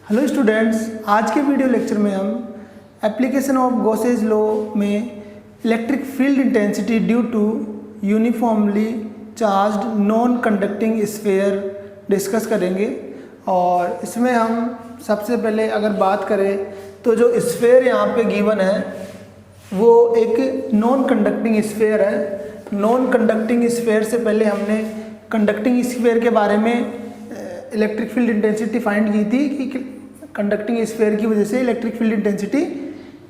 Hello students, आज के video lecture में हम एप्लीकेशन ऑफ गॉसेज लॉ में electric field intensity due to uniformly charged non conducting sphere discuss करेंगे। और इसमें हम सबसे पहले अगर बात करें तो जो स्फीयर यहाँ पे गिवन है वो एक नॉन कंडक्टिंग स्फीयर है। नॉन कंडक्टिंग स्फीयर से पहले हमने कंडक्टिंग स्फीयर के बारे में इलेक्ट्रिक फील्ड इंटेंसिटी फाइंड की थी कि कंडक्टिंग स्फीयर की वजह से इलेक्ट्रिक फील्ड इंटेंसिटी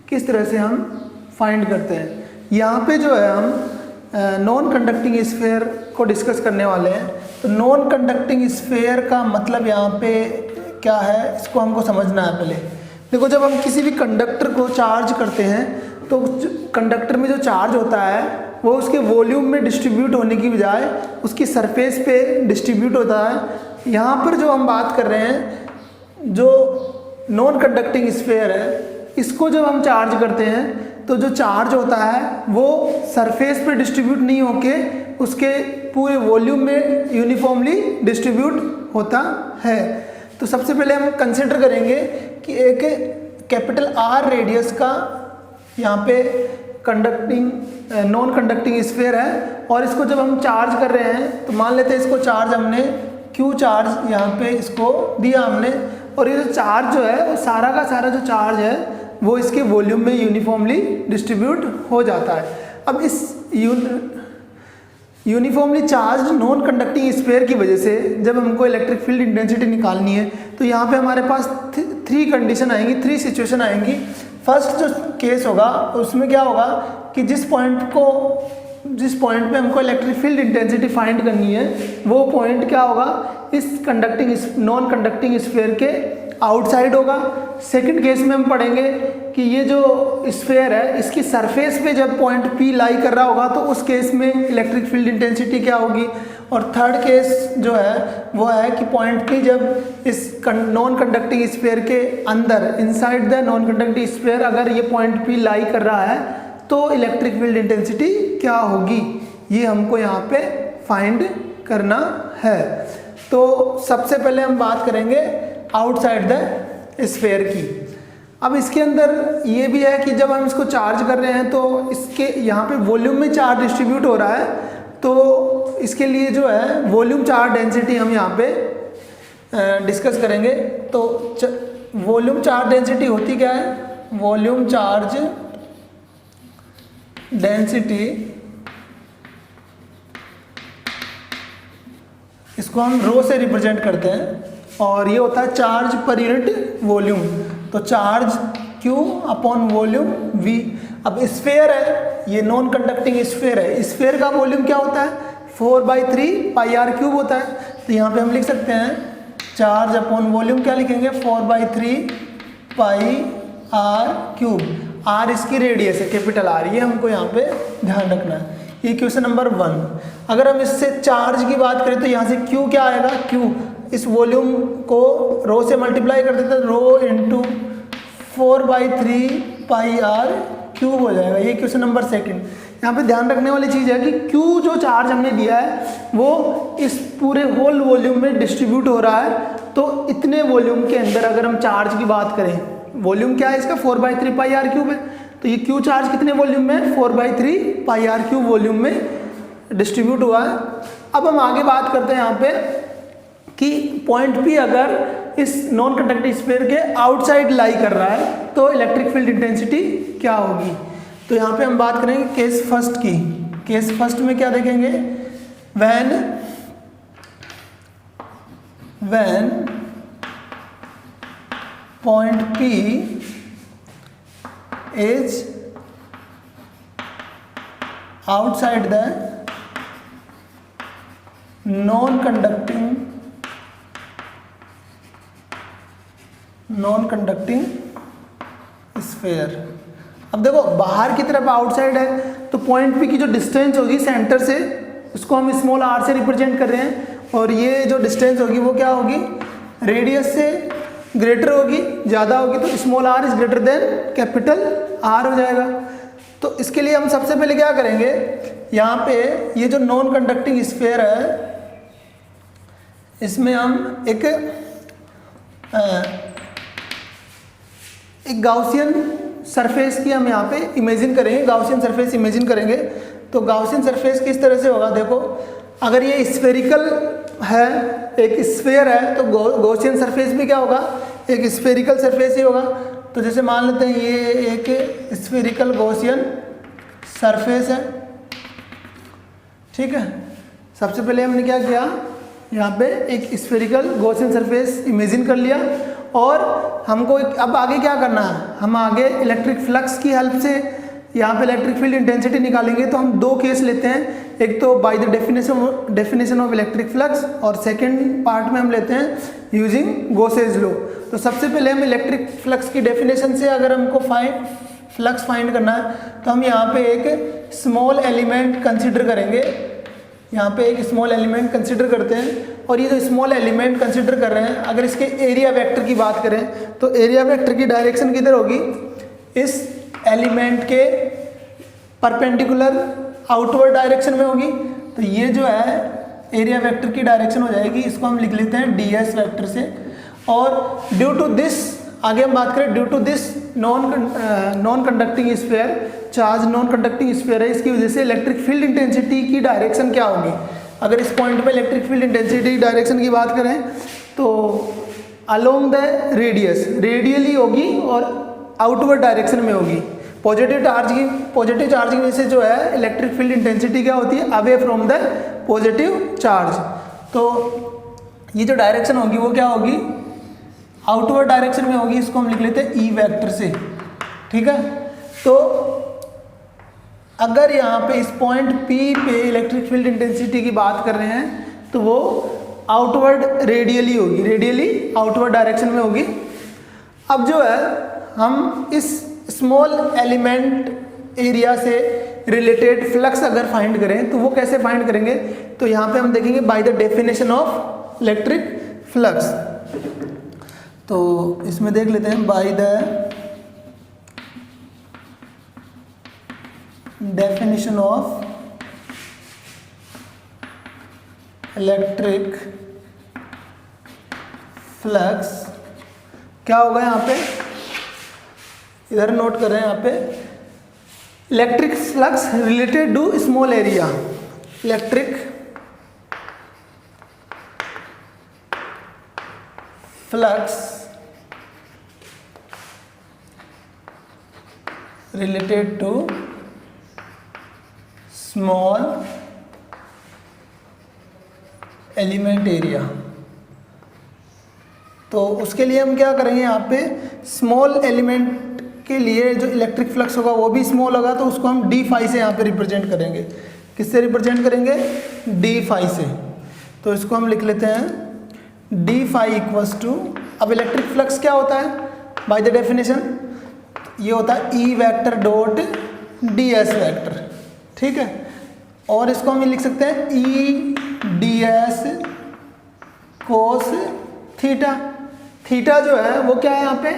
किस तरह से हम फाइंड करते हैं। यहाँ पे जो है हम नॉन कंडक्टिंग स्फीयर को डिस्कस करने वाले हैं। तो नॉन कंडक्टिंग स्फीयर का मतलब यहाँ पे क्या है, इसको हमको समझना है। पहले देखो, जब हम किसी भी कंडक्टर को चार्ज करते हैं तो कंडक्टर में जो चार्ज होता है वो उसके वॉल्यूम में डिस्ट्रीब्यूट होने की बजाय उसकी सरफेस पे डिस्ट्रीब्यूट होता है। यहाँ पर जो हम बात कर रहे हैं, जो नॉन कंडक्टिंग स्फीयर है, इसको जब हम चार्ज करते हैं तो जो चार्ज होता है वो सरफेस पे डिस्ट्रीब्यूट नहीं होके उसके पूरे वॉल्यूम में यूनिफॉर्मली डिस्ट्रीब्यूट होता है। तो सबसे पहले हम कंसिडर करेंगे कि एक कैपिटल आर रेडियस का यहाँ पे कंडक्टिंग नॉन कंडक्टिंग स्फीयर है और इसको जब हम चार्ज कर रहे हैं तो मान लेते हैं इसको चार्ज हमने क्यू चार्ज यहाँ पे इसको दिया हमने, और ये जो चार्ज जो है वो सारा का सारा जो चार्ज है वो इसके वॉल्यूम में यूनिफॉर्मली डिस्ट्रीब्यूट हो जाता है। अब इस uniformly charge non conducting sphere की वजह से जब हमको इलेक्ट्रिक फील्ड इंटेंसिटी निकालनी है तो यहाँ पे हमारे पास थ्री कंडीशन आएंगी, थ्री सिचुएशन आएंगी। फर्स्ट जो केस होगा उसमें क्या होगा कि जिस पॉइंट पे हमको इलेक्ट्रिक फील्ड इंटेंसिटी फाइंड करनी है वो पॉइंट क्या होगा, इस नॉन कंडक्टिंग स्फीयर के आउटसाइड होगा। सेकंड केस में हम पढ़ेंगे कि ये जो स्फीयर है इसकी सरफेस पे जब पॉइंट P लाई कर रहा होगा तो उस केस में इलेक्ट्रिक फील्ड इंटेंसिटी क्या होगी। और थर्ड केस जो है वो है कि पॉइंट P जब इस नॉन कंडक्टिंग स्फीयर के अंदर, inside the non conducting sphere, अगर ये पॉइंट P लाई कर रहा है तो इलेक्ट्रिक फील्ड इंटेंसिटी क्या होगी, ये हमको यहाँ पे फाइंड करना है। तो सबसे पहले हम बात करेंगे आउटसाइड द स्फीयर की। अब इसके अंदर ये भी है कि जब हम इसको चार्ज कर रहे हैं तो इसके यहाँ पे वॉल्यूम में चार्ज डिस्ट्रीब्यूट हो रहा है, तो इसके लिए जो है वॉल्यूम चार्ज डेंसिटी हम यहाँ पे डिस्कस करेंगे। तो वॉल्यूम चार्ज डेंसिटी होती क्या है, वॉल्यूम चार्ज डेंसिटी, इसको हम रो से रिप्रेजेंट करते हैं और ये होता है चार्ज पर यूनिट वॉल्यूम। तो charge Q upon volume V। अब स्फीयर है, ये नॉन कंडक्टिंग स्फीयर है, स्फीयर का वॉल्यूम क्या होता है 4/3 पाई r क्यूब होता है। तो यहाँ पे हम लिख सकते हैं चार्ज अपॉन वॉल्यूम क्या लिखेंगे 4/3 पाई r क्यूब। r इसकी रेडियस है, कैपिटल R, ये हमको यहाँ पे ध्यान रखना है। ये क्वेश्चन नंबर 1। अगर हम इससे चार्ज की बात करें तो यहाँ से Q क्या आएगा, Q इस वॉल्यूम को रो से मल्टीप्लाई कर देते हैं, रो इंटू 4/3 पाई r क्यूब हो जाएगा। ये क्वेश्चन नंबर 2। यहाँ पे ध्यान रखने वाली चीज़ है कि Q जो चार्ज हमने दिया है वो इस पूरे होल वॉल्यूम में डिस्ट्रीब्यूट हो रहा है। तो इतने वॉल्यूम के अंदर अगर हम चार्ज की बात करें, वॉल्यूम क्या है इसका 4/3 पाई r क्यूब है, तो ये Q चार्ज कितने वॉल्यूम में 4/3 पाई r क्यूब वॉल्यूम में डिस्ट्रीब्यूट हुआ है। अब हम आगे बात करते हैं यहाँ पे कि पॉइंट P अगर इस नॉन कंडक्टिंग स्फीयर के आउटसाइड लाई कर रहा है तो इलेक्ट्रिक फील्ड इंटेंसिटी क्या होगी। तो यहाँ पे हम बात करेंगे केस फर्स्ट की। केस फर्स्ट में क्या देखेंगे, when point P is outside the non-conducting sphere। अब देखो बाहर की तरफ आउटसाइड है तो पॉइंट P की जो डिस्टेंस होगी सेंटर से, उसको हम स्मॉल r से रिप्रेजेंट कर रहे हैं, और ये जो डिस्टेंस होगी वो क्या होगी, रेडियस से ग्रेटर होगी, ज़्यादा होगी, तो small r is greater than capital R हो जाएगा। तो इसके लिए हम सबसे पहले क्या करेंगे, यहाँ पे ये जो नॉन कंडक्टिंग स्फीयर है इसमें हम एक एक गाउसियन सरफेस की हम यहाँ पे इमेजिन करेंगे, गाउसियन सरफेस इमेजिन करेंगे। तो गाउसियन सरफेस किस तरह से होगा, देखो अगर ये स्फेरिकल है, एक स्फेयर है, तो गाउसियन सरफेस भी क्या होगा, एक स्फेरिकल सरफेस ही होगा। तो जैसे मान लेते हैं ये एक स्फेरिकल गाउसियन सरफेस है, ठीक है। सबसे पहले हमने क्या किया, यहाँ पे एक स्फेरिकल गाउसियन सरफेस इमेजिन कर लिया, और हमको अब आगे क्या करना है, हम आगे इलेक्ट्रिक फ्लक्स की हेल्प से यहाँ पे इलेक्ट्रिक फील्ड इंटेंसिटी निकालेंगे। तो हम दो केस लेते हैं, एक तो by the definition of electric flux, और सेकंड पार्ट में हम लेते हैं यूजिंग गॉसेज लॉ। तो सबसे पहले हम इलेक्ट्रिक फ्लक्स की डेफिनेशन से अगर हमको फ्लक्स फाइंड करना है, तो हम यहाँ पे एक स्मॉल एलिमेंट कंसिडर करेंगे, यहाँ पे एक स्मॉल एलिमेंट कंसिडर करते हैं। और ये जो स्मॉल एलिमेंट कंसिडर कर रहे हैं, अगर इसके एरिया वेक्टर की बात करें, तो एरिया वेक्टर की डायरेक्शन किधर होगी, इस एलिमेंट के परपेंडिकुलर आउटवर्ड डायरेक्शन में होगी। तो ये जो है एरिया वेक्टर की डायरेक्शन हो जाएगी, इसको हम लिख लेते हैं ds वेक्टर से। और ड्यू टू दिस, आगे हम बात करें, due to this non conducting sphere, charge non conducting sphere है, इसकी वजह से इलेक्ट्रिक फील्ड इंटेंसिटी की डायरेक्शन क्या होगी। अगर इस पॉइंट पे इलेक्ट्रिक फील्ड इंटेंसिटी डायरेक्शन की बात करें, तो अलोंग द रेडियस, रेडियली होगी और आउटवर्ड डायरेक्शन में होगी। पॉजिटिव चार्ज की वजह से जो है इलेक्ट्रिक फील्ड इंटेंसिटी क्या होती है, away from the positive charge. तो ये जो डायरेक्शन होगी वो क्या होगी, आउटवर्ड डायरेक्शन में होगी, इसको हम लिख लेते हैं ई वेक्टर से, ठीक है। तो अगर यहाँ पे इस पॉइंट P पे इलेक्ट्रिक फील्ड इंटेंसिटी की बात कर रहे हैं, तो वो आउटवर्ड रेडियली होगी, रेडियली आउटवर्ड डायरेक्शन में होगी। अब जो है हम इस स्मॉल एलिमेंट एरिया से रिलेटेड फ्लक्स अगर फाइंड करें, तो वो कैसे फाइंड करेंगे, तो यहाँ पे हम देखेंगे by the definition of electric flux. तो इसमें देख लेते हैं by the definition of electric flux क्या होगा, यहाँ पे इधर नोट कर रहे हैं, यहाँ पे electric flux related to small area, electric flux related to small element area. तो उसके लिए हम क्या करेंगे, यहाँ पे स्मॉल एलिमेंट के लिए जो इलेक्ट्रिक फ्लक्स होगा वो भी स्मॉल होगा, तो उसको हम डी फाई से यहाँ पे रिप्रेजेंट करेंगे। किससे रिप्रेजेंट करेंगे, डी फाई से। तो इसको हम लिख लेते हैं डी फाई इक्वल्स टू, अब इलेक्ट्रिक फ्लक्स क्या होता है बाय द डेफिनेशन, ये होता है E vector dot D S vector, ठीक है। और इसको हम ये लिख सकते हैं ई D S cos theta. Theta जो है वो क्या है यहाँ पे,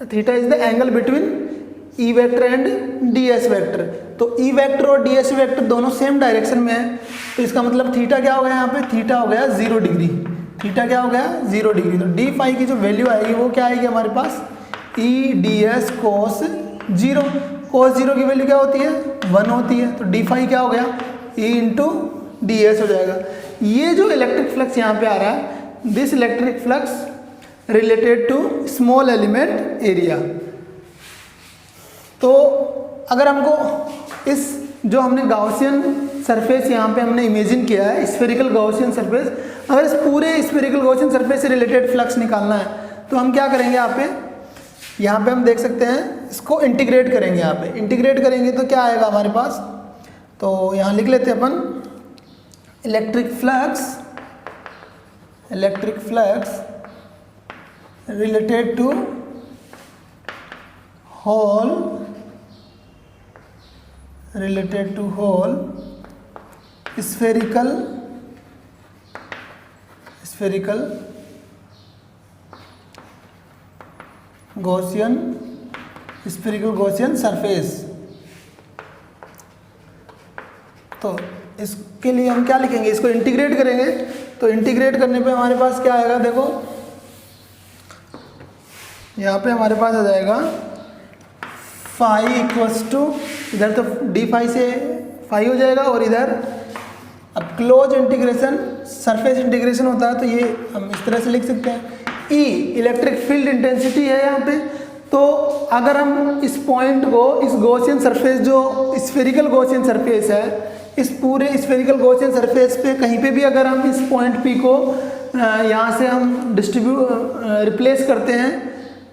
theta is the angle between E vector and D S vector. तो ई वेक्टर और डी एस वेक्टर दोनों सेम डायरेक्शन में है, तो इसका मतलब थीटा क्या हो गया, यहाँ पे थीटा हो गया 0 डिग्री, थीटा क्या हो गया 0 डिग्री। तो डी फाई की जो वैल्यू आएगी वो क्या आएगी हमारे पास, ई डी एस कोस 0, कोस 0 की वैल्यू क्या होती है 1 होती है, तो डी फाई क्या हो गया ई इंटू डी एस हो जाएगा। ये जो इलेक्ट्रिक फ्लक्स यहाँ पे आ रहा है, this electric flux related to small element area. तो अगर हमको इस जो हमने गाउसियन सरफेस यहाँ पे हमने इमेजिन किया है, स्फेरिकल गाउसियन सरफेस, अगर इस पूरे स्फेरिकल गाउसियन सरफेस से रिलेटेड फ्लक्स निकालना है, तो हम क्या करेंगे, यहाँ पे हम देख सकते हैं, इसको इंटीग्रेट करेंगे। यहाँ पे इंटीग्रेट करेंगे तो क्या आएगा हमारे पास, तो यहाँ लिख लेते हैं अपन electric flux related to whole spherical Gaussian surface। तो इसके लिए हम क्या लिखेंगे, इसको इंटीग्रेट करेंगे। तो इंटीग्रेट करने पे हमारे पास क्या आएगा, देखो यहाँ पे हमारे पास आ जाएगा फाई इक्वल्स टू, इधर तो डी फाई से फाई हो जाएगा और इधर अब क्लोज इंटीग्रेशन सरफेस इंटीग्रेशन होता है तो ये हम इस तरह से लिख सकते हैं। ई इलेक्ट्रिक फील्ड इंटेंसिटी है यहाँ पे। तो अगर हम इस पॉइंट को, इस गॉसियन सरफेस जो स्फेरिकल गॉसियन सरफेस है, इस पूरे स्फेरिकल गॉसियन सरफेस पे कहीं पे भी अगर हम इस पॉइंट पी को यहाँ से हम रिप्लेस करते हैं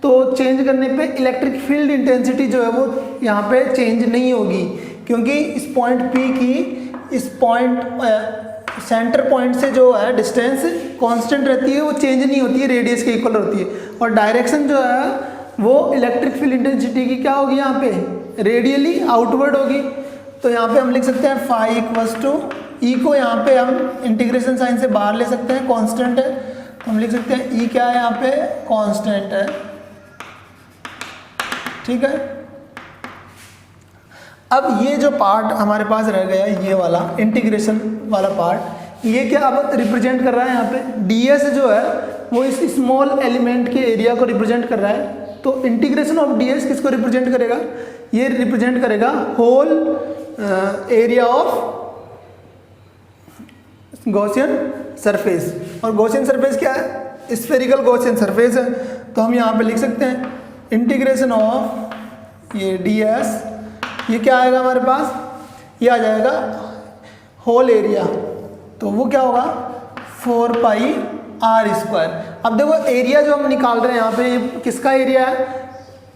तो चेंज करने पे इलेक्ट्रिक फील्ड इंटेंसिटी जो है वो यहाँ पे चेंज नहीं होगी, क्योंकि इस पॉइंट पी की इस पॉइंट सेंटर पॉइंट से जो है डिस्टेंस कांस्टेंट रहती है, वो चेंज नहीं होती है, रेडियस के इक्वल होती है। और डायरेक्शन जो है वो इलेक्ट्रिक फील्ड इंटेंसिटी की क्या होगी, यहाँ पे रेडियली आउटवर्ड होगी। तो यहाँ पे हम लिख सकते हैं फाई इक्वल्स टू, ई को यहाँ पे हम इंटीग्रेशन साइन से बाहर ले सकते हैं, कांस्टेंट है, तो हम लिख सकते हैं ई क्या है यहाँ पे, कांस्टेंट है, ठीक है। अब ये जो पार्ट हमारे पास रह गया, ये वाला इंटीग्रेशन वाला पार्ट, ये क्या अब रिप्रेजेंट कर रहा है यहाँ पे, ds जो है वो इस स्मॉल एलिमेंट के एरिया को रिप्रेजेंट कर रहा है। तो इंटीग्रेशन ऑफ ds किसको रिप्रेजेंट करेगा, ये रिप्रेजेंट करेगा whole area of Gaussian surface. और गॉसियन सरफेस क्या है, स्फेरिकल गॉसियन सरफेस है। तो हम यहाँ पे लिख सकते हैं इंटीग्रेशन ऑफ ये ds, ये क्या आएगा हमारे पास, ये आ जाएगा होल एरिया, तो वो क्या होगा 4 पाई आर स्क्वायर। अब देखो एरिया जो हम निकाल रहे हैं यहाँ पे, ये किसका एरिया है,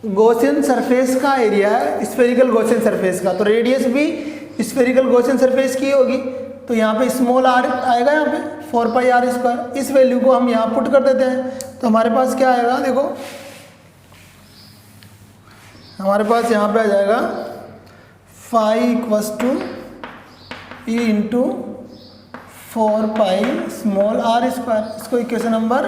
गॉसियन सरफेस का एरिया है, स्फेरिकल गॉसियन सरफेस का। तो रेडियस भी स्फेरिकल गॉसियन सरफेस की होगी, तो यहाँ पे स्मॉल आर आएगा, यहाँ पे 4 पाई आर स्क्वायर। इस वैल्यू को हम यहाँ पुट कर देते हैं, तो हमारे पास क्या आएगा, देखो हमारे पास यहाँ पे आ जाएगा phi equals to E into 4 pi small r square. इसको इक्वेशन नंबर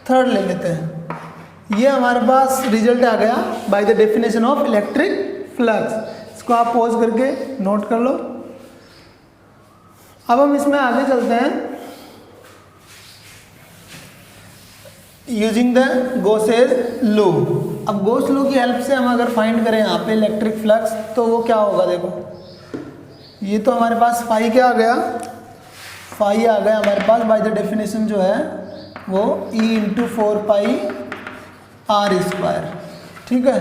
3 ले लेते हैं। ये हमारे पास रिजल्ट आ गया by the definition of electric flux. इसको आप पॉज करके नोट कर लो। अब हम इसमें आगे चलते हैं, यूजिंग द गॉसेस लॉ। अब गॉस लॉ की हेल्प से हम अगर फाइंड करें यहाँ पे इलेक्ट्रिक फ्लक्स, तो वो क्या होगा, देखो ये तो हमारे पास फाई क्या आ गया, फाई आ गया हमारे पास बाय द डेफिनेशन जो है वो E into 4 pi r square, ठीक है।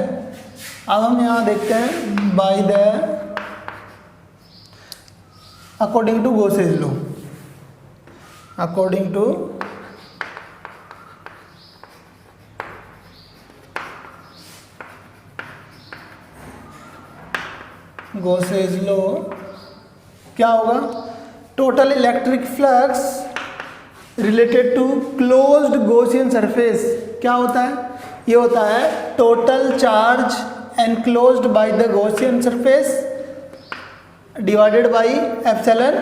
अब हम यहाँ देखते हैं by the according to Gauss's law, according to Gauss's law क्या होगा, total electric flux related to closed Gaussian surface क्या होता है, ये होता है total charge enclosed by the Gaussian surface divided by epsilon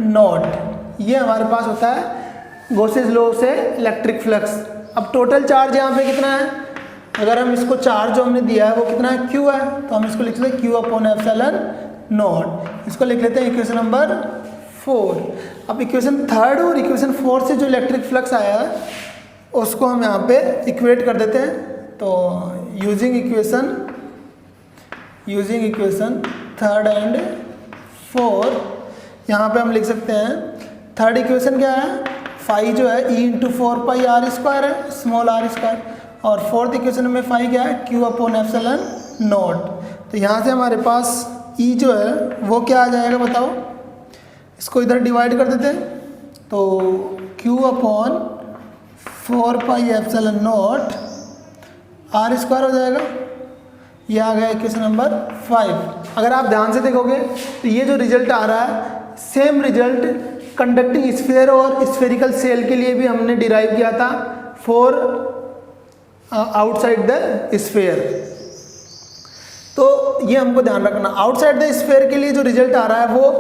naught. ये हमारे पास होता है गॉसेस लॉ से इलेक्ट्रिक फ्लक्स। अब टोटल चार्ज यहाँ पे कितना है, अगर हम इसको चार्ज जो हमने दिया है वो कितना है, Q है, तो हम इसको लिख लेते हैं Q अपॉन एप्सिलॉन नॉट। इसको लिख लेते हैं इक्वेशन नंबर 4। अब इक्वेशन 3 और इक्वेशन 4 से जो इलेक्ट्रिक फ्लक्स आया है उसको हम यहाँ पे इक्वेट कर देते हैं। तो यूजिंग इक्वेशन 3 एंड 4 यहाँ पे हम लिख सकते हैं, थर्ड इक्वेशन क्या है, फाई जो है E into 4 pi r square है, स्मॉल आर स्क्वायर, और फोर्थ इक्वेशन में फाई क्या है, Q अपॉन एप्सिलॉन नॉट। तो यहाँ से हमारे पास E जो है वो क्या आ जाएगा बताओ, इसको इधर डिवाइड कर देते हैं, तो Q upon 4 pi epsilon naught r square हो जाएगा। ये आ गया इक्वेशन नंबर 5। अगर आप ध्यान से देखोगे तो ये जो रिजल्ट आ रहा है, सेम रिजल्ट कंडक्टिंग स्फीयर और स्फेरिकल सेल के लिए भी हमने डिराइव किया था फॉर आउटसाइड द स्फीयर। तो ये हमको ध्यान रखना, आउटसाइड द स्फीयर के लिए जो रिजल्ट आ रहा है वो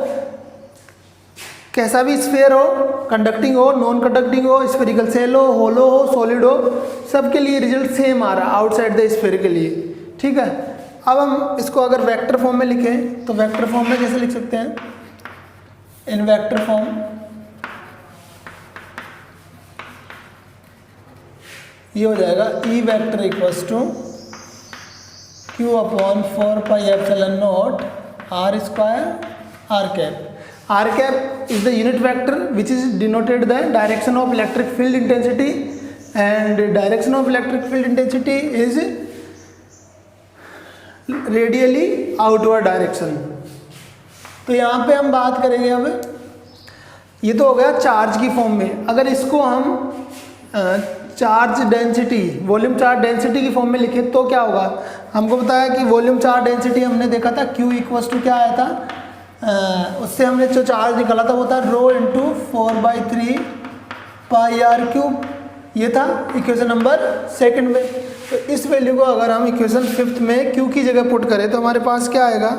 कैसा भी स्फीयर हो, कंडक्टिंग हो, नॉन कंडक्टिंग हो, स्फेरिकल सेल हो, होलो हो, सॉलिड हो, सबके लिए रिजल्ट सेम आ रहा है आउटसाइड द स्फीयर के लिए, ठीक है। अब हम इसको अगर वेक्टर फॉर्म में लिखें तो वेक्टर फॉर्म में कैसे लिख सकते हैं, इन वेक्टर फॉर्म ये हो जाएगा E vector equals to Q upon 4 pi epsilon naught r square r cap. R cap is the unit vector which is denoted the direction of electric field intensity, and direction of electric field intensity is radially outward direction. तो यहाँ पे हम बात करेंगे अब, ये तो हो गया चार्ज की फॉर्म में. अगर इसको हम charge density, volume charge density की फॉर्म में लिखें तो क्या होगा. हमको बताया कि वॉल्यूम चार्ज डेंसिटी हमने देखा था Q इक्वल्स टू क्या आया था, उससे हमने जो चार्ज निकाला था वो था रो इंटू 4/3 पाई आर क्यूब. ये था इक्वेशन नंबर सेकंड में. तो इस वैल्यू को अगर हम इक्वेशन फिफ्थ में Q की जगह पुट करें तो हमारे पास क्या आएगा,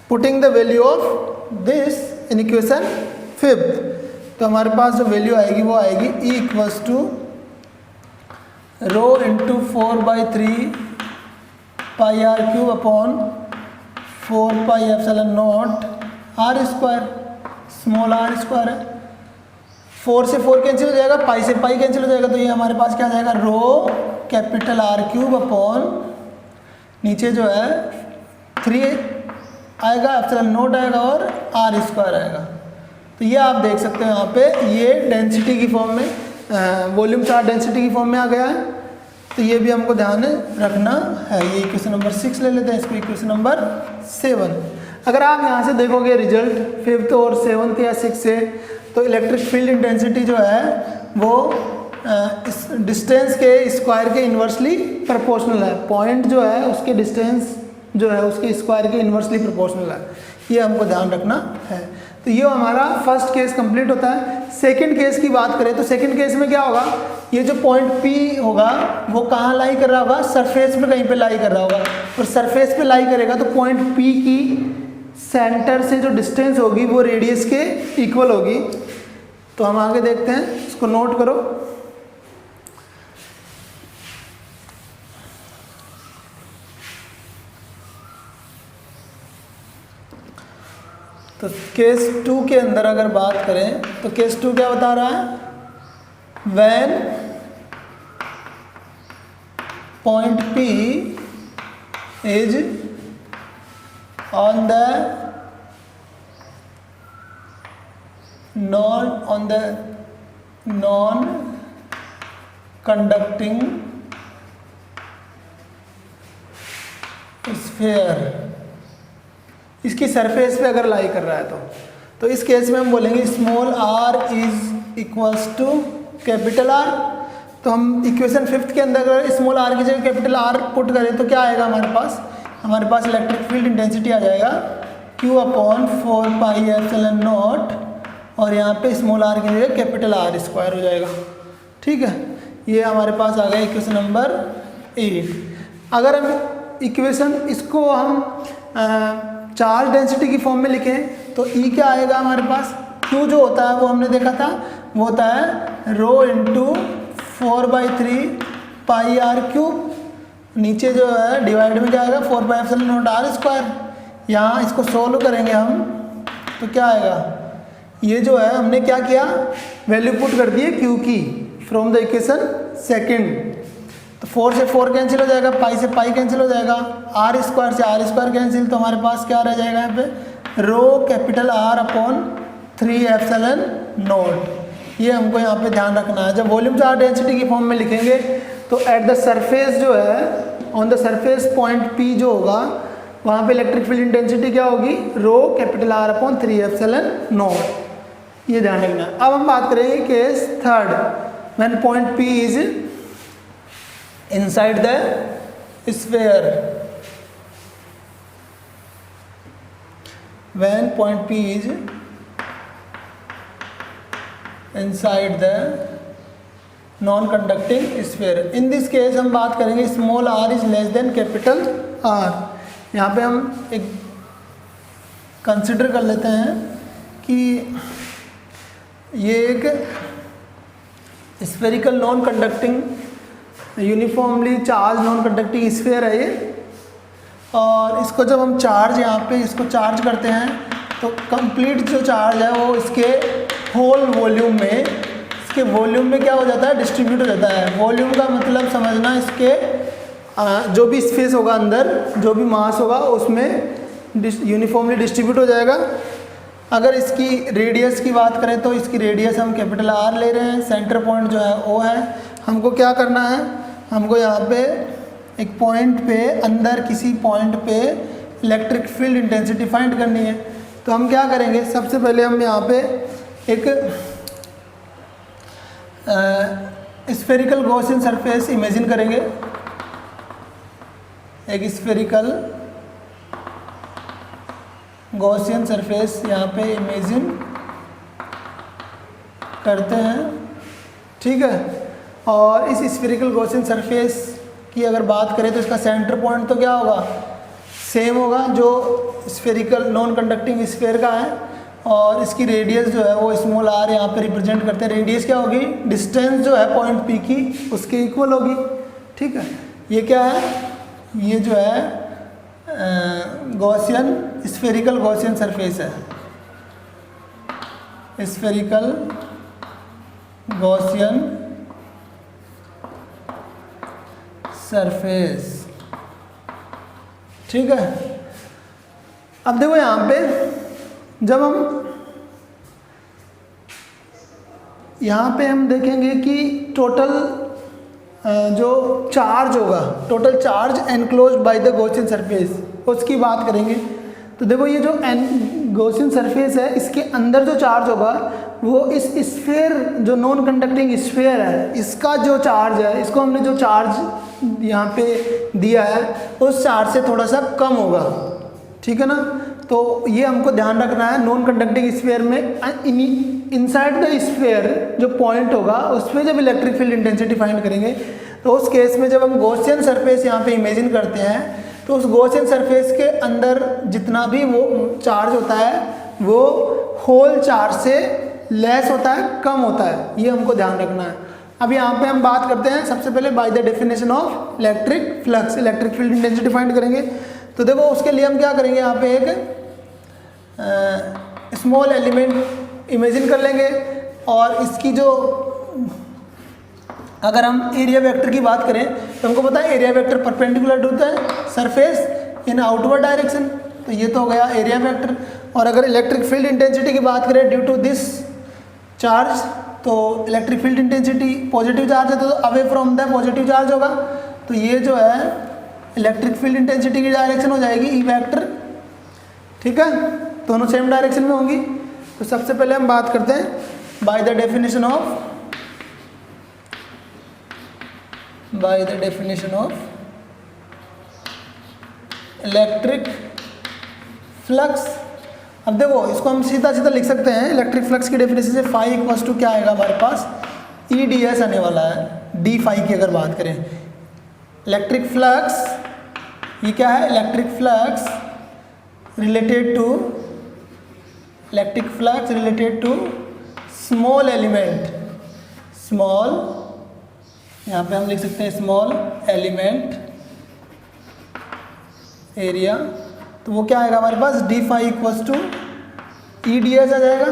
putting the value of this in equation fifth, तो हमारे पास जो वैल्यू आएगी वो आएगी E equals to rho into 4/3 pi are cube upon 4 pi epsilon naught r square, small r square है. 4 से 4 कैंसिल हो जाएगा, पाई से पाई कैंसिल हो जाएगा, तो ये हमारे पास क्या आ जाएगा, रो कैपिटल आर क्यूब अपॉन नीचे जो है 3 आएगा, एप्सिलॉन नॉट आएगा और आर स्क्वायर आएगा. तो ये आप देख सकते हैं यहाँ पे, ये डेंसिटी की फॉर्म में, वॉल्यूम चार्ज डेंसिटी की फॉर्म में आ गया है. तो ये भी हमको ध्यान रखना है. ये इक्वेशन नंबर 6 ले लेते हैं, इसको इक्वेशन नंबर 7. अगर आप यहाँ से देखोगे रिजल्ट फिफ्थ और सेवन्थ या सिक्स से, तो इलेक्ट्रिक फील्ड इंटेंसिटी जो है वो इस डिस्टेंस के स्क्वायर के इन्वर्सली प्रोपोर्शनल है. पॉइंट जो है उसके डिस्टेंस जो है उसके स्क्वायर के इन्वर्सली प्रोपोर्शनल है. ये हमको ध्यान रखना है. तो ये हमारा फर्स्ट केस कंप्लीट होता है. सेकंड केस की बात करें तो सेकंड केस में क्या होगा, ये जो पॉइंट P होगा वो कहाँ लाई कर रहा होगा, सरफेस पे कहीं पे लाई कर रहा होगा. और सरफेस पे लाई करेगा तो पॉइंट P की सेंटर से जो डिस्टेंस होगी वो रेडियस के इक्वल होगी. तो हम आगे देखते हैं, इसको नोट करो. तो केस 2 के अंदर अगर बात करें तो केस 2 क्या बता रहा है, when point P is on the non conducting sphere, इसकी सरफेस पे अगर लाई कर रहा है तो इस केस में हम बोलेंगे small r is equals to capital R. तो हम इक्वेशन फिफ्थ के अंदर अगर स्मॉल r की जगह कैपिटल R पुट करें तो क्या आएगा हमारे पास इलेक्ट्रिक फील्ड इंटेंसिटी आ जाएगा Q upon 4 pi epsilon not, और यहाँ पे स्मॉल r की जगह कैपिटल R स्क्वायर हो जाएगा. ठीक है, ये हमारे पास आ गया इक्वेशन नंबर 8. अगर हम इक्वेशन इसको हम चार्ज डेंसिटी की फॉर्म में लिखें तो E क्या आएगा हमारे पास, Q जो होता है वो हमने देखा था वो होता है rho into 4/3 pi are cube, नीचे जो है डिवाइड में क्या आएगा 4 pi epsilon naught r square. यहाँ इसको सोल्व करेंगे हम तो क्या आएगा, ये जो है हमने क्या किया, वैल्यू पुट कर दी है Q की फ्रॉम द इक्वेशन सेकंड. तो 4 से 4 कैंसिल हो जाएगा, पाई से पाई कैंसिल हो जाएगा, आर स्क्वायर से आर स्क्वायर कैंसिल, तो हमारे पास क्या रह जाएगा यहाँ पे rho capital R upon 3 epsilon naught. ये हमको यहाँ पे ध्यान रखना है. जब वॉल्यूम चार्ज डेंसिटी की फॉर्म में लिखेंगे तो एट द सरफेस जो है, on the surface point P जो होगा वहाँ पे इलेक्ट्रिक फील्ड इंटेंसिटी क्या होगी, rho capital R upon 3 epsilon naught. ये ध्यान रखना. अब हम बात करेंगे case third, when point P is inside the sphere. When point P is inside the non-conducting sphere. In this case हम बात करेंगे small r is less than capital R. यहाँ पे हम एक कंसिडर कर लेते हैं कि ये एक spherical non conducting uniformly charge non conducting sphere है ये, और इसको जब हम चार्ज यहाँ पे इसको चार्ज करते हैं तो कंप्लीट जो चार्ज है वो इसके होल वॉल्यूम में, इसके वॉल्यूम में क्या हो जाता है, डिस्ट्रीब्यूट हो जाता है. वॉल्यूम का मतलब समझना इसके जो भी स्पेस होगा अंदर, जो भी मास होगा उसमें यूनिफॉर्मली डिस्ट्रीब्यूट हो जाएगा। अगर इसकी रेडियस की बात करें तो इसकी रेडियस हम कैपिटल R ले रहे हैं, सेंटर पॉइंट जो है O है। हमको क्या करना है, हमको यहाँ पे एक पॉइंट पे, अंदर किसी पॉइंट पे इलेक्ट्रिक फील्ड इंटेंसिटी फाइंड करनी है। तो हम क्या करेंगे, सबसे पहले हम यहाँ पे एक स्फेरिकल गॉसियन सरफेस इमेजिन करेंगे। एक स्फेरिकल गॉसियन सरफेस यहाँ पे इमेजिन करते हैं, ठीक है। और इस स्फेरिकल गॉसियन सरफेस की अगर बात करें तो इसका सेंटर पॉइंट तो क्या होगा, सेम होगा जो स्फेरिकल नॉन कंडक्टिंग स्फेयर का है। और इसकी रेडियस जो है वो स्मॉल r यहाँ पे रिप्रेजेंट करते हैं। रेडियस क्या होगी, डिस्टेंस जो है पॉइंट P की उसके इक्वल होगी, ठीक है। ये क्या है, ये जो है गॉसियन स्फेरिकल गॉसियन सरफेस है, स्फेरिकल गॉसियन सरफेस, ठीक है। अब देखो यहाँ पे जब हम देखेंगे कि टोटल जो चार्ज होगा, total charge enclosed by the Gaussian surface, उसकी बात करेंगे। तो देखो ये जो गॉसियन सरफेस है, इसके अंदर जो चार्ज होगा वो इस स्फीयर, जो नॉन कंडक्टिंग स्फीयर है, इसका जो चार्ज है, इसको हमने जो चार्ज यहाँ पे दिया है उस चार्ज से थोड़ा सा कम होगा, ठीक है ना। तो ये हमको ध्यान रखना है, नॉन कंडक्टिंग स्फीयर में इनसाइड द स्फीयर जो पॉइंट होगा उस पर जब इलेक्ट्रिक फील्ड इंटेंसिटी फाइंड करेंगे तो उस केस में जब हम गॉसियन सरफेस यहाँ पे इमेजिन करते हैं तो उस गॉसियन सरफेस के अंदर जितना भी वो चार्ज होता है वो होल चार्ज से लेस होता है, कम होता है, ये हमको ध्यान रखना है। अब यहाँ पे हम बात करते हैं सबसे पहले by the definition of electric flux, electric field intensity find करेंगे। तो देखो उसके लिए हम क्या करेंगे, यहाँ पे एक स्मॉल एलिमेंट इमेजिन कर लेंगे और इसकी जो, अगर हम एरिया वेक्टर की बात करें तो हमको पता है area vector perpendicular to the surface in outward direction, तो ये तो हो गया एरिया वेक्टर। और अगर इलेक्ट्रिक फील्ड इंटेंसिटी की बात करें ड्यू टू दिस चार्ज, तो electric field intensity positive charge है तो away from the positive charge होगा, तो ये जो है इलेक्ट्रिक फील्ड इंटेंसिटी की डायरेक्शन हो जाएगी ई वेक्टर, ठीक है, दोनों सेम डायरेक्शन में होंगी। तो सबसे पहले हम बात करते हैं by the definition of electric flux. अब देखो इसको हम सीधा सीधा लिख सकते हैं, इलेक्ट्रिक फ्लक्स की डेफिनेशन से फाई इक्वल्स टू क्या आएगा हमारे पास, ई डी एस आने वाला है, डी फाई की अगर बात करें। इलेक्ट्रिक फ्लक्स ये क्या है, electric flux related to small element, small, यहाँ पे हम लिख सकते हैं स्मॉल एलिमेंट एरिया, तो वो क्या आएगा हमारे पास, D phi equals to E D S आ जाएगा,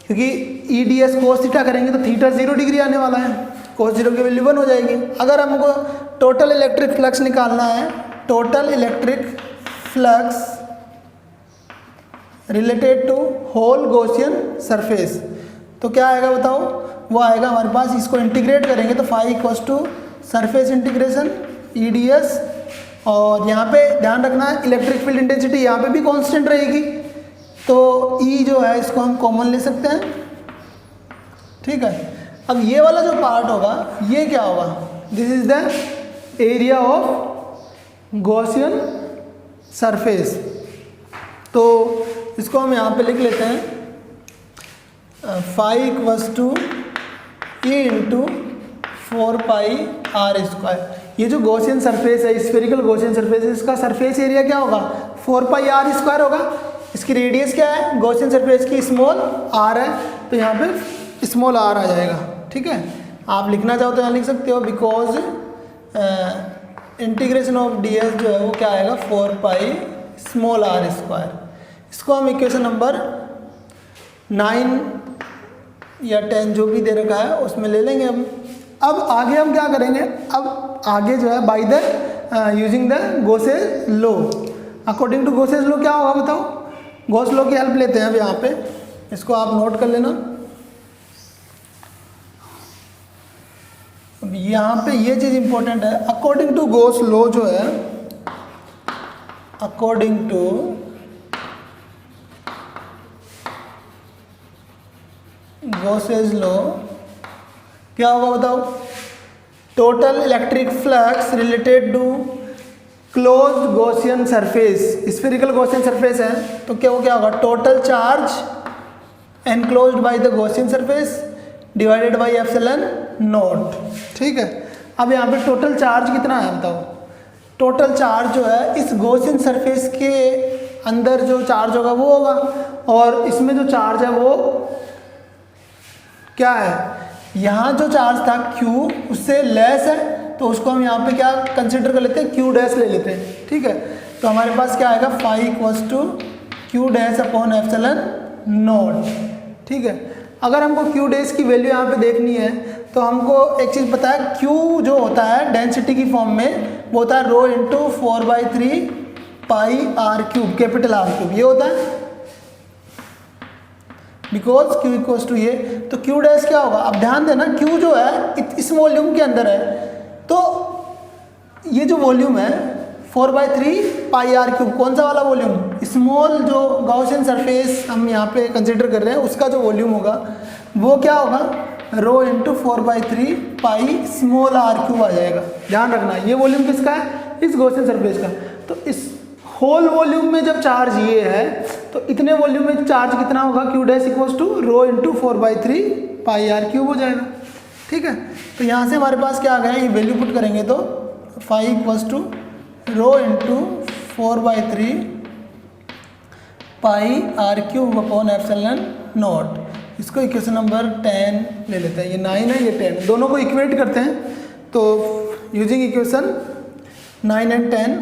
क्योंकि E D S cos theta करेंगे तो थीटा 0 डिग्री आने वाला है, कोस 0 की वैल्यू 1 हो जाएगी। अगर हमको टोटल इलेक्ट्रिक फ्लक्स निकालना है, total electric flux related to whole Gaussian surface, तो क्या आएगा बताओ, वो आएगा हमारे पास, इसको इंटीग्रेट करेंगे तो phi equals to surface integration E D S. और यहाँ पे ध्यान रखना है इलेक्ट्रिक फील्ड इंटेंसिटी यहाँ पे भी कांस्टेंट रहेगी, तो ई जो है इसको हम कॉमन ले सकते हैं, ठीक है। अब ये वाला जो पार्ट होगा ये क्या होगा, this is the area of Gaussian surface, तो इसको हम यहाँ पे लिख लेते हैं phi equals to E into 4 pi r square. ये जो गॉसियन सरफेस है, स्फेरिकल गॉसियन सरफेस है, इसका सरफेस एरिया क्या होगा, 4 पाई आर स्क्वायर होगा। इसकी रेडियस क्या है, गॉसियन सरफेस की स्मॉल आर है, तो यहाँ पे स्मॉल आर आ जाएगा, ठीक है। आप लिखना चाहो तो यहाँ लिख सकते हो, because integration of D S जो है वो क्या आएगा, 4 पाई स्मॉल आर स्क्वायर। इसको हम इक्वेशन नंबर 9 या 10 जो भी दे रखा है उसमें ले लेंगे हम, अब आगे हम क्या करेंगे, अब आगे जो है by the using the Gauss's law, according to Gauss's law क्या होगा बताओ। गॉस लॉ की हेल्प लेते हैं अब यहाँ पे, इसको आप नोट कर लेना। अब यहाँ पे ये चीज़ इंपॉर्टेंट है, अकॉर्डिंग टू गॉस लॉ जो है, अकॉर्डिंग टू गॉसेज लॉ क्या होगा बताओ। Total electric flux related to closed Gaussian surface, spherical Gaussian surface है तो क्या होगा, total charge enclosed by the Gaussian surface divided by epsilon naught. ठीक है, अब यहाँ पे टोटल चार्ज कितना है बताओ। टोटल चार्ज जो है इस गॉसियन सरफेस के अंदर जो चार्ज होगा वो होगा, और इसमें जो चार्ज है वो क्या है, यहाँ जो चार्ज था Q उससे लेस है, तो उसको हम यहाँ पे क्या कंसिडर कर लेते हैं, Q डैश ले लेते हैं। ठीक है, तो हमारे पास क्या आएगा, phi equals to Q dash upon epsilon naught. ठीक है, अगर हमको Q डैश की वैल्यू यहाँ पे देखनी है तो हमको एक चीज़ पता है, Q जो होता है डेंसिटी की फॉर्म में वो होता है rho into 4/3 pi are cube, capital R cube ये होता है, बिकॉज Q इक्वल्स टू ये, तो Q डैश क्या होगा। अब ध्यान देना, Q जो है इस वॉल्यूम के अंदर है, तो ये जो वॉल्यूम है 4/3 पाई आर क्यूब, कौन सा वाला वॉल्यूम, स्मॉल जो गॉसियन सरफेस हम यहाँ पे कंसिडर कर रहे हैं उसका जो वॉल्यूम होगा वो क्या होगा, rho into 4/3 pi small R cube आ जाएगा। ध्यान रखना ये वॉल्यूम किसका है, इस गॉसियन सरफेस का। तो इस होल वॉल्यूम में जब चार्ज ये है तो इतने वॉल्यूम में चार्ज कितना होगा, Q dash equals to rho into 4/3 pi are cube हो जाएगा। ठीक है, तो यहाँ से हमारे पास क्या आ गया, ये वैल्यू पुट करेंगे तो phi equals to rho into 4/3 pi are cube upon epsilon naught. इसको इक्वेशन नंबर 10 ले लेते हैं, ये 9 है ये 10, दोनों को इक्वेट करते हैं। तो using equation 9 and 10,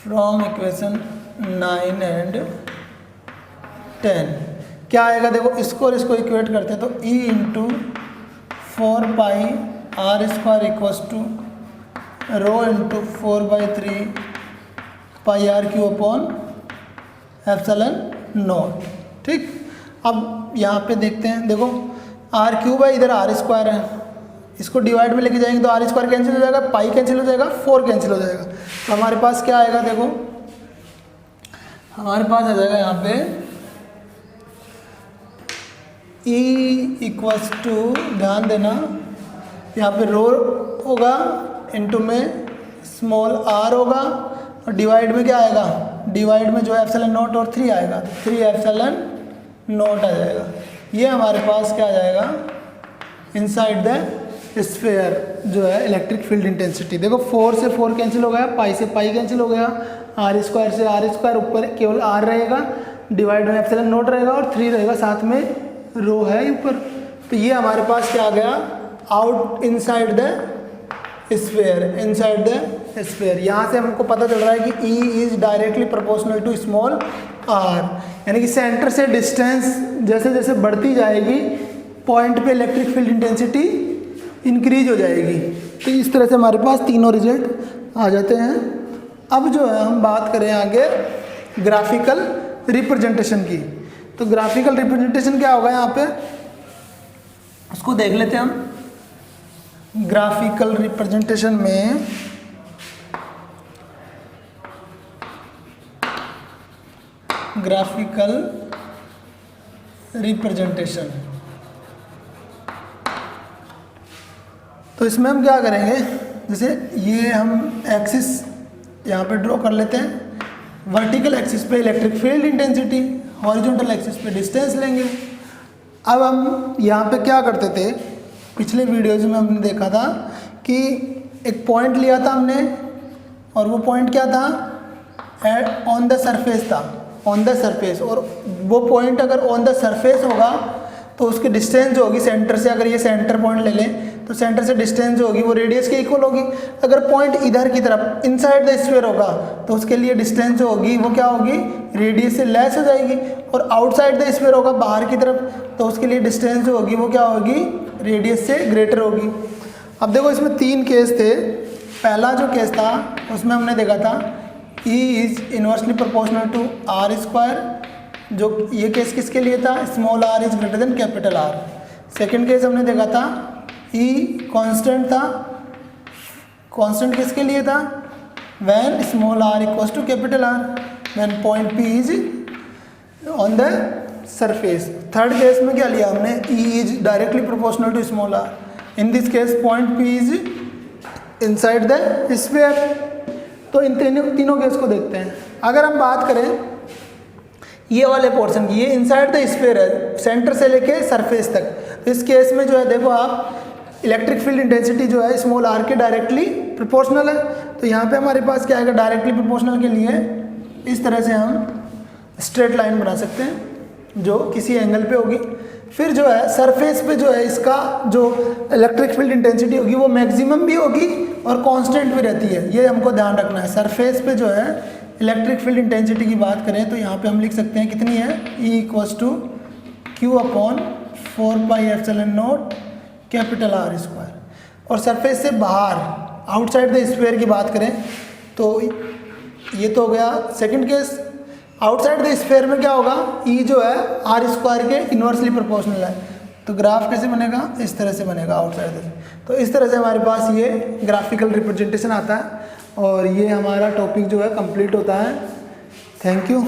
from equation 9 and 10 क्या आएगा, देखो इसको और इसको इक्वेट करते हैं तो E into 4 pi r square equals to rho into 4/3 pi r cube upon epsilon naught. ठीक, अब यहाँ पे देखते हैं, देखो आर क्यूब है, इधर आर स्क्वायर है, इसको डिवाइड में लेके जाएंगे तो आर स्क्वायर कैंसिल हो जाएगा, पाई कैंसिल हो जाएगा, 4 कैंसिल हो जाएगा, तो हमारे पास क्या आएगा, देखो हमारे पास आ जाएगा यहाँ पे E इक्वल्स टू, ध्यान देना यहाँ पे रो होगा, इनटू में स्मॉल r होगा, और डिवाइड में क्या आएगा, डिवाइड में जो एप्सिलॉन नॉट और 3 आएगा, 3 एप्सिलॉन नॉट आ जाएगा। ये हमारे पास क्या आ जाएगा, इनसाइड द स्फीयर जो है इलेक्ट्रिक फील्ड इंटेंसिटी। देखो 4 से 4 कैंसिल हो गया, पाई से पाई कैंसिल हो गया, आर स्क्वायर से आर स्क्वायर, ऊपर केवल r रहेगा, डिवाइड में एप्सिलॉन नॉट रहेगा और 3 रहेगा, साथ में रो है ऊपर। तो ये हमारे पास क्या आ गया, out inside the sphere, inside the sphere. यहाँ से हमको पता चल रहा है कि E is directly proportional to small r, यानी कि सेंटर से डिस्टेंस जैसे जैसे बढ़ती जाएगी पॉइंट पे इलेक्ट्रिक फील्ड इंटेंसिटी इंक्रीज हो जाएगी। तो इस तरह से हमारे पास तीनों रिजल्ट आ जाते हैं। अब जो है हम बात करें आगे ग्राफिकल रिप्रेजेंटेशन की, तो ग्राफिकल रिप्रेजेंटेशन क्या होगा यहाँ पे, उसको देख लेते हैं हम। ग्राफिकल रिप्रेजेंटेशन में ग्राफिकल रिप्रेजेंटेशन, तो इसमें हम क्या करेंगे, जैसे ये हम एक्सिस यहाँ पे ड्रॉ कर लेते हैं, वर्टिकल एक्सिस पे electric field intensity, horizontal axis पे डिस्टेंस लेंगे। अब हम यहाँ पे क्या करते थे, पिछले वीडियोज में हमने देखा था कि एक पॉइंट लिया था हमने, और वो पॉइंट क्या था, ऑन द सरफेस था, ऑन द सरफेस, और वो पॉइंट अगर ऑन द सरफेस होगा तो उसकी डिस्टेंस जो होगी सेंटर से, अगर ये सेंटर पॉइंट ले लें तो सेंटर से डिस्टेंस जो होगी वो रेडियस के इक्वल होगी। अगर पॉइंट इधर की तरफ इनसाइड द स्फीयर होगा तो उसके लिए डिस्टेंस जो होगी वो क्या होगी, रेडियस से लेस हो जाएगी। और आउटसाइड द स्फीयर होगा बाहर की तरफ, तो उसके लिए डिस्टेंस जो होगी वो क्या होगी, रेडियस से ग्रेटर होगी। अब देखो इसमें 3 केस थे। पहला जो केस था उसमें हमने देखा था E is inversely proportional to r square, जो ये केस किसके लिए था, small r is greater than capital R। Second case हमने देखा था E कांस्टेंट था, कांस्टेंट किसके लिए था, when small r equals to capital R, when point P is on the surface. Third case में क्या लिया हमने, E is directly proportional to small r। In this case point P is inside the sphere. तो इन तीनों case को देखते हैं। अगर हम बात करें ये वाले पोर्शन की, ये इनसाइड द स्फीयर है, सेंटर से लेके सरफेस तक। तो इस केस में जो है देखो आप, इलेक्ट्रिक फील्ड इंटेंसिटी जो है स्मॉल r के डायरेक्टली प्रोपोर्शनल है। तो यहाँ पे हमारे पास क्या आएगा, डायरेक्टली प्रोपोर्शनल के लिए इस तरह से हम स्ट्रेट लाइन बना सकते हैं जो किसी एंगल पे होगी। फिर जो है सरफेस पे जो है इसका जो इलेक्ट्रिक फील्ड इंटेंसिटी होगी वो मैक्सिमम भी होगी और कांस्टेंट भी रहती है, ये हमको ध्यान रखना है। सरफेस पे जो है इलेक्ट्रिक फील्ड इंटेंसिटी की बात करें तो यहाँ पे हम लिख सकते हैं कितनी है, E equals to Q/4πε0 capital R square. और सरफेस से बाहर आउटसाइड द स्फीयर की बात करें तो ये तो हो गया second case. Outside the sphere में क्या होगा, E जो है R स्क्वायर के इन्वर्सली प्रोपोर्शनल है। तो ग्राफ कैसे बनेगा, इस तरह से बनेगा आउटसाइड द। तो इस तरह से हमारे पास ये ग्राफिकल रिप्रेजेंटेशन आता है और ये हमारा टॉपिक जो है कंप्लीट होता है। Thank you.